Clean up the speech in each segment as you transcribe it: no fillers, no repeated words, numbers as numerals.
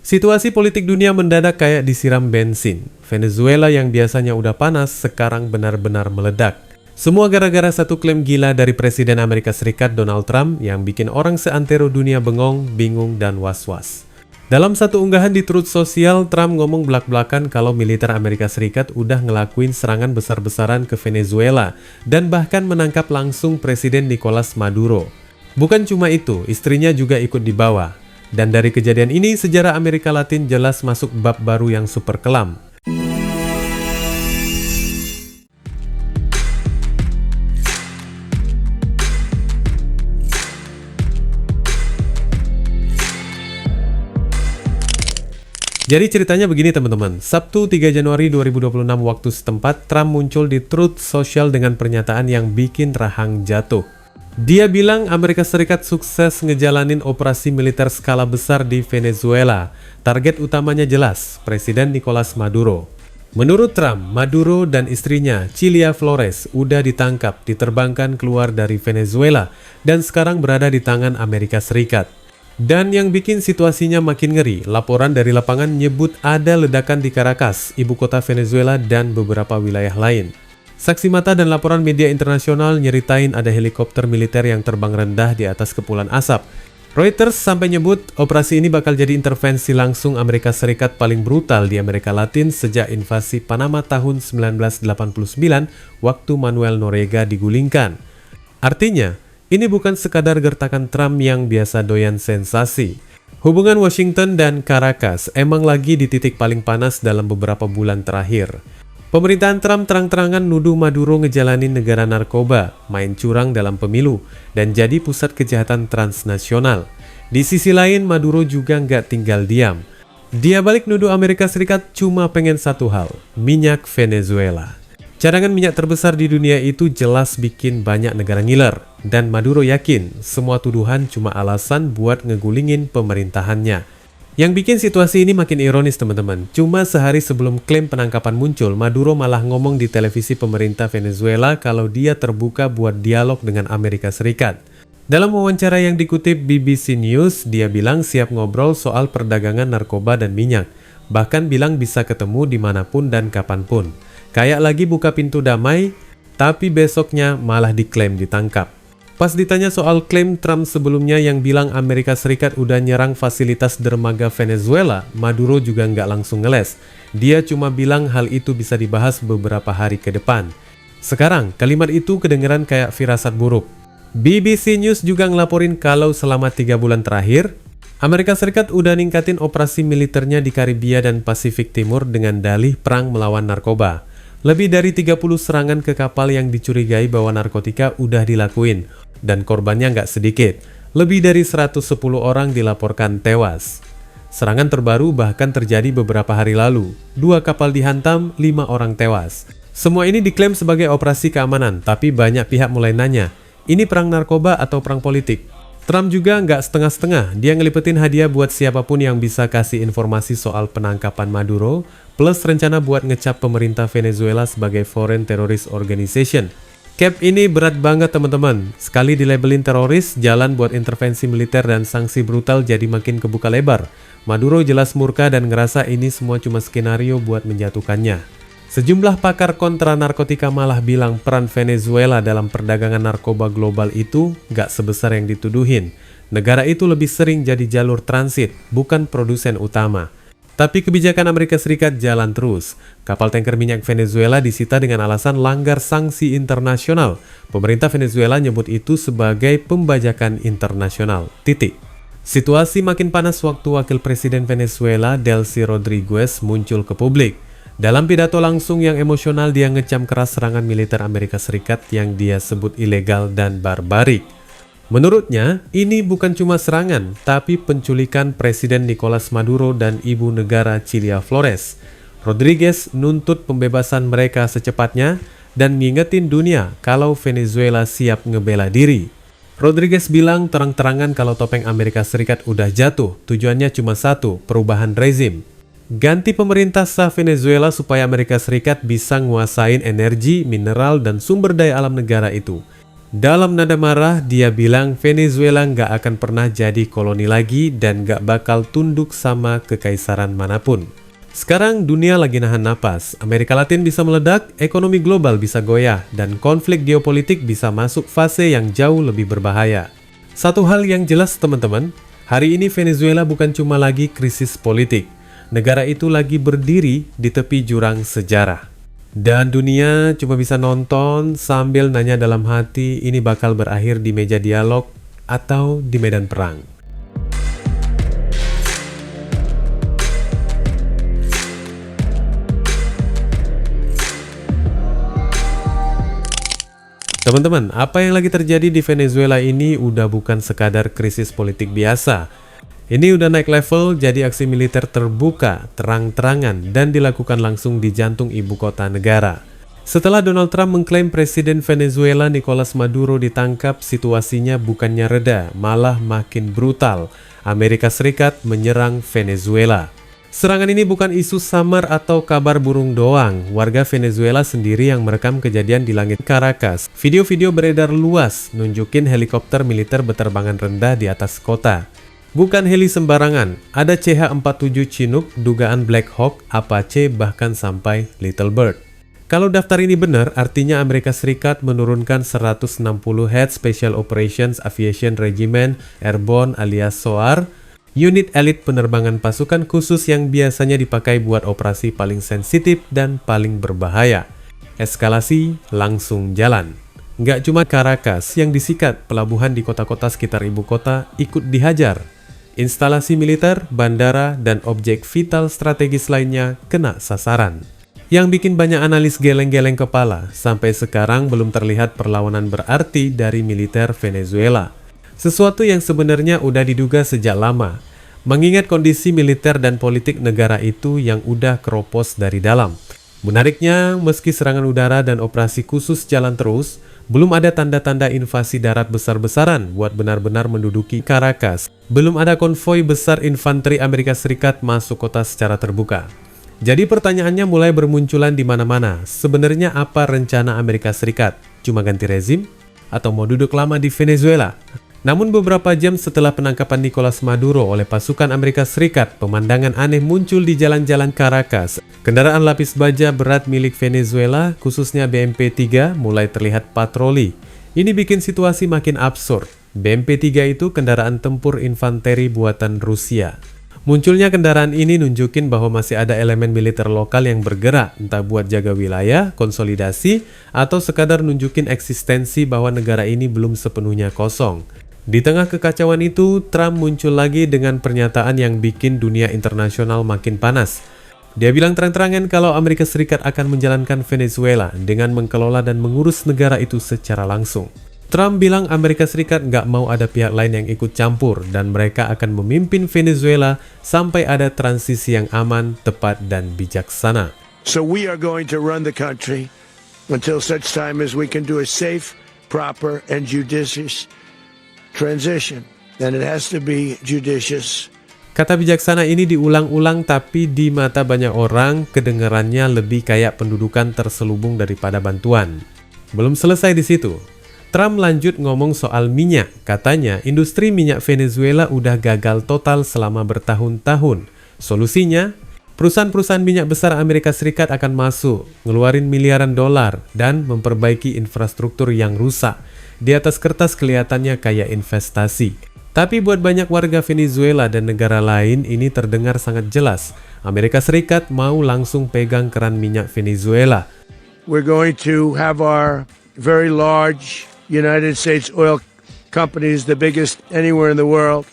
Situasi politik dunia mendadak kayak disiram bensin. Venezuela yang biasanya udah panas sekarang benar-benar meledak. Semua gara-gara satu klaim gila dari Presiden Amerika Serikat Donald Trump yang bikin orang seantero dunia bengong, bingung, dan was-was. Dalam satu unggahan di Truth Social, Trump ngomong belak-belakan kalau militer Amerika Serikat udah ngelakuin serangan besar-besaran ke Venezuela dan bahkan menangkap langsung Presiden Nicolas Maduro. Bukan cuma itu, istrinya juga ikut dibawa. Dan dari kejadian ini, sejarah Amerika Latin jelas masuk bab baru yang super kelam. Jadi ceritanya begini teman-teman, Sabtu 3 Januari 2026 waktu setempat, Trump muncul di Truth Social dengan pernyataan yang bikin rahang jatuh. Dia bilang Amerika Serikat sukses ngejalanin operasi militer skala besar di Venezuela. Target utamanya jelas, Presiden Nicolas Maduro. Menurut Trump, Maduro dan istrinya, Cilia Flores, udah ditangkap, diterbangkan keluar dari Venezuela, dan sekarang berada di tangan Amerika Serikat. Dan yang bikin situasinya makin ngeri, laporan dari lapangan nyebut ada ledakan di Caracas, ibu kota Venezuela, dan beberapa wilayah lain. Saksi mata dan laporan media internasional nyeritain ada helikopter militer yang terbang rendah di atas kepulan asap. Reuters sampai nyebut operasi ini bakal jadi intervensi langsung Amerika Serikat paling brutal di Amerika Latin sejak invasi Panama tahun 1989 waktu Manuel Noriega digulingkan. Artinya, ini bukan sekadar gertakan Trump yang biasa doyan sensasi. Hubungan Washington dan Caracas emang lagi di titik paling panas dalam beberapa bulan terakhir. Pemerintahan Trump terang-terangan nuduh Maduro ngejalanin negara narkoba, main curang dalam pemilu, dan jadi pusat kejahatan transnasional. Di sisi lain, Maduro juga nggak tinggal diam. Dia balik nuduh Amerika Serikat cuma pengen satu hal, minyak Venezuela. Cadangan minyak terbesar di dunia itu jelas bikin banyak negara ngiler, dan Maduro yakin semua tuduhan cuma alasan buat ngegulingin pemerintahannya. Yang bikin situasi ini makin ironis teman-teman, cuma sehari sebelum klaim penangkapan muncul, Maduro malah ngomong di televisi pemerintah Venezuela kalau dia terbuka buat dialog dengan Amerika Serikat. Dalam wawancara yang dikutip BBC News, dia bilang siap ngobrol soal perdagangan narkoba dan minyak, bahkan bilang bisa ketemu dimanapun dan kapanpun. Kayak lagi buka pintu damai, tapi besoknya malah diklaim ditangkap. Pas ditanya soal klaim Trump sebelumnya yang bilang Amerika Serikat udah nyerang fasilitas dermaga Venezuela, Maduro juga nggak langsung ngeles. Dia cuma bilang hal itu bisa dibahas beberapa hari ke depan. Sekarang, kalimat itu kedengeran kayak firasat buruk. BBC News juga ngelaporin kalau selama 3 bulan terakhir, Amerika Serikat udah ningkatin operasi militernya di Karibia dan Pasifik Timur dengan dalih perang melawan narkoba. Lebih dari 30 serangan ke kapal yang dicurigai bawa narkotika udah dilakuin, dan korbannya nggak sedikit. Lebih dari 110 orang dilaporkan tewas. Serangan terbaru bahkan terjadi beberapa hari lalu. 2 kapal dihantam, 5 orang tewas. Semua ini diklaim sebagai operasi keamanan, tapi banyak pihak mulai nanya, ini perang narkoba atau perang politik? Trump juga nggak setengah-setengah, dia ngelipetin hadiah buat siapapun yang bisa kasih informasi soal penangkapan Maduro, plus rencana buat ngecap pemerintah Venezuela sebagai Foreign Terrorist Organization. Cap ini berat banget teman-teman, sekali dilabelin teroris, jalan buat intervensi militer dan sanksi brutal jadi makin kebuka lebar. Maduro jelas murka dan ngerasa ini semua cuma skenario buat menjatuhkannya. Sejumlah pakar kontra narkotika malah bilang peran Venezuela dalam perdagangan narkoba global itu nggak sebesar yang dituduhin. Negara itu lebih sering jadi jalur transit, bukan produsen utama. Tapi kebijakan Amerika Serikat jalan terus. Kapal tanker minyak Venezuela disita dengan alasan langgar sanksi internasional. Pemerintah Venezuela nyebut itu sebagai pembajakan internasional. Titik. Situasi makin panas waktu Wakil Presiden Venezuela, Delcy Rodriguez, muncul ke publik. Dalam pidato langsung yang emosional, dia ngecam keras serangan militer Amerika Serikat yang dia sebut ilegal dan barbarik. Menurutnya, ini bukan cuma serangan, tapi penculikan Presiden Nicolas Maduro dan ibu negara Cilia Flores. Rodriguez nuntut pembebasan mereka secepatnya dan ngingetin dunia kalau Venezuela siap ngebela diri. Rodriguez bilang terang-terangan kalau topeng Amerika Serikat udah jatuh, tujuannya cuma satu, perubahan rezim. Ganti pemerintah sah Venezuela supaya Amerika Serikat bisa nguasain energi, mineral, dan sumber daya alam negara itu. Dalam nada marah, dia bilang Venezuela nggak akan pernah jadi koloni lagi dan nggak bakal tunduk sama kekaisaran manapun. Sekarang dunia lagi nahan napas, Amerika Latin bisa meledak, ekonomi global bisa goyah, dan konflik geopolitik bisa masuk fase yang jauh lebih berbahaya. Satu hal yang jelas teman-teman, hari ini Venezuela bukan cuma lagi krisis politik, negara itu lagi berdiri di tepi jurang sejarah. Dan dunia cuma bisa nonton sambil nanya dalam hati ini bakal berakhir di meja dialog atau di medan perang. Teman-teman, apa yang lagi terjadi di Venezuela ini udah bukan sekadar krisis politik biasa. Ini udah naik level jadi aksi militer terbuka, terang-terangan, dan dilakukan langsung di jantung ibu kota negara. Setelah Donald Trump mengklaim Presiden Venezuela Nicolas Maduro ditangkap, situasinya bukannya reda, malah makin brutal. Amerika Serikat menyerang Venezuela. Serangan ini bukan isu samar atau kabar burung doang. Warga Venezuela sendiri yang merekam kejadian di langit Caracas. Video-video beredar luas, nunjukin helikopter militer berterbangan rendah di atas kota. Bukan heli sembarangan, ada CH-47 Chinook, dugaan Black Hawk, Apache, bahkan sampai Little Bird. Kalau daftar ini benar, artinya Amerika Serikat menurunkan 160 Head Special Operations Aviation Regiment Airborne alias SOAR, unit elit penerbangan pasukan khusus yang biasanya dipakai buat operasi paling sensitif dan paling berbahaya. Eskalasi langsung jalan. Nggak cuma Caracas yang disikat, pelabuhan di kota-kota sekitar ibu kota ikut dihajar. Instalasi militer, bandara, dan objek vital strategis lainnya kena sasaran. Yang bikin banyak analis geleng-geleng kepala, sampai sekarang belum terlihat perlawanan berarti dari militer Venezuela. Sesuatu yang sebenarnya udah diduga sejak lama, mengingat kondisi militer dan politik negara itu yang udah keropos dari dalam. Menariknya, meski serangan udara dan operasi khusus jalan terus, belum ada tanda-tanda invasi darat besar-besaran buat benar-benar menduduki Caracas. Belum ada konvoi besar infanteri Amerika Serikat masuk kota secara terbuka. Jadi pertanyaannya mulai bermunculan di mana-mana. Sebenarnya apa rencana Amerika Serikat? Cuma ganti rezim? Atau mau duduk lama di Venezuela? Namun beberapa jam setelah penangkapan Nicolas Maduro oleh pasukan Amerika Serikat, pemandangan aneh muncul di jalan-jalan Caracas. Kendaraan lapis baja berat milik Venezuela, khususnya BMP-3, mulai terlihat patroli. Ini bikin situasi makin absurd. BMP-3 itu kendaraan tempur infanteri buatan Rusia. Munculnya kendaraan ini nunjukin bahwa masih ada elemen militer lokal yang bergerak, entah buat jaga wilayah, konsolidasi, atau sekadar nunjukin eksistensi bahwa negara ini belum sepenuhnya kosong. Di tengah kekacauan itu, Trump muncul lagi dengan pernyataan yang bikin dunia internasional makin panas. Dia bilang terang-terangan kalau Amerika Serikat akan menjalankan Venezuela dengan mengelola dan mengurus negara itu secara langsung. Trump bilang Amerika Serikat nggak mau ada pihak lain yang ikut campur dan mereka akan memimpin Venezuela sampai ada transisi yang aman, tepat, dan bijaksana. So we are going to run the country until such time as we can do a safe, proper, and judicious transition, and it has to be judicious. Kata bijaksana ini diulang-ulang tapi di mata banyak orang kedengarannya lebih kayak pendudukan terselubung daripada bantuan. Belum selesai di situ. Trump lanjut ngomong soal minyak. Katanya industri minyak Venezuela udah gagal total selama bertahun-tahun. Solusinya, perusahaan-perusahaan minyak besar Amerika Serikat akan masuk, ngeluarin miliaran dolar, dan memperbaiki infrastruktur yang rusak. Di atas kertas kelihatannya kayak investasi. Tapi buat banyak warga Venezuela dan negara lain ini terdengar sangat jelas. Amerika Serikat mau langsung pegang keran minyak Venezuela. We're going to have our very large United States oil companies, the biggest anywhere in the world,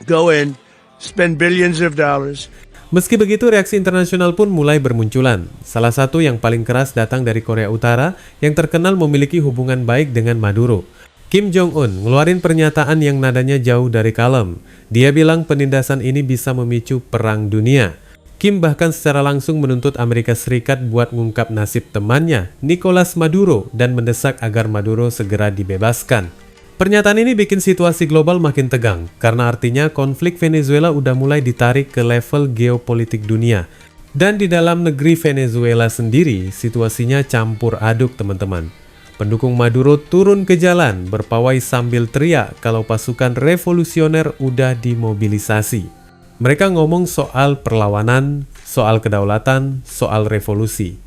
go in, spend billions of dollars. Meski begitu, reaksi internasional pun mulai bermunculan. Salah satu yang paling keras datang dari Korea Utara yang terkenal memiliki hubungan baik dengan Maduro. Kim Jong-un ngeluarin pernyataan yang nadanya jauh dari kalem. Dia bilang penindasan ini bisa memicu perang dunia. Kim bahkan secara langsung menuntut Amerika Serikat buat ngungkap nasib temannya, Nicolas Maduro, dan mendesak agar Maduro segera dibebaskan. Pernyataan ini bikin situasi global makin tegang, karena artinya konflik Venezuela udah mulai ditarik ke level geopolitik dunia. Dan di dalam negeri Venezuela sendiri, situasinya campur aduk teman-teman. Pendukung Maduro turun ke jalan berpawai sambil teriak kalau pasukan revolusioner udah dimobilisasi. Mereka ngomong soal perlawanan, soal kedaulatan, soal revolusi.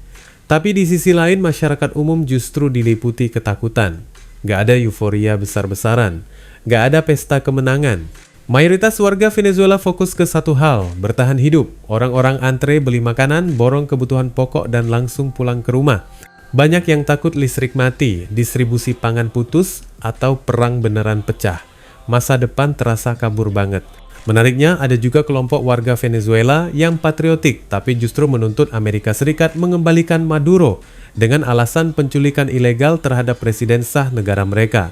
Tapi di sisi lain masyarakat umum justru diliputi ketakutan. Gak ada euforia besar-besaran, gak ada pesta kemenangan. Mayoritas warga Venezuela fokus ke satu hal, bertahan hidup. Orang-orang antre beli makanan, borong kebutuhan pokok dan langsung pulang ke rumah. Banyak yang takut listrik mati, distribusi pangan putus, atau perang beneran pecah. Masa depan terasa kabur banget. Menariknya, ada juga kelompok warga Venezuela yang patriotik, tapi justru menuntut Amerika Serikat mengembalikan Maduro dengan alasan penculikan ilegal terhadap presiden sah negara mereka.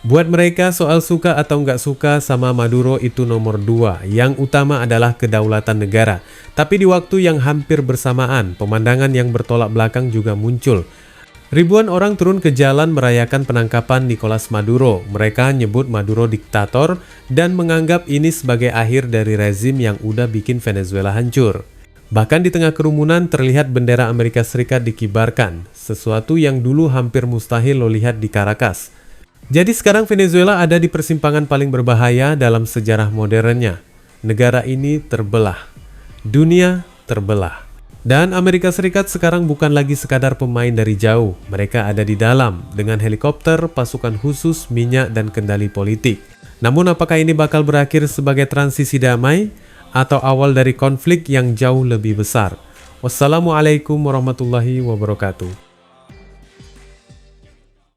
Buat mereka, soal suka atau nggak suka sama Maduro itu nomor 2. Yang utama adalah kedaulatan negara. Tapi di waktu yang hampir bersamaan, pemandangan yang bertolak belakang juga muncul. Ribuan orang turun ke jalan merayakan penangkapan Nicolas Maduro. Mereka nyebut Maduro diktator dan menganggap ini sebagai akhir dari rezim yang udah bikin Venezuela hancur. Bahkan di tengah kerumunan terlihat bendera Amerika Serikat dikibarkan, sesuatu yang dulu hampir mustahil lo lihat di Caracas. Jadi sekarang Venezuela ada di persimpangan paling berbahaya dalam sejarah modernnya. Negara ini terbelah. Dunia terbelah. Dan Amerika Serikat sekarang bukan lagi sekadar pemain dari jauh. Mereka ada di dalam dengan helikopter, pasukan khusus, minyak, dan kendali politik. Namun apakah ini bakal berakhir sebagai transisi damai atau awal dari konflik yang jauh lebih besar? Wassalamualaikum warahmatullahi wabarakatuh.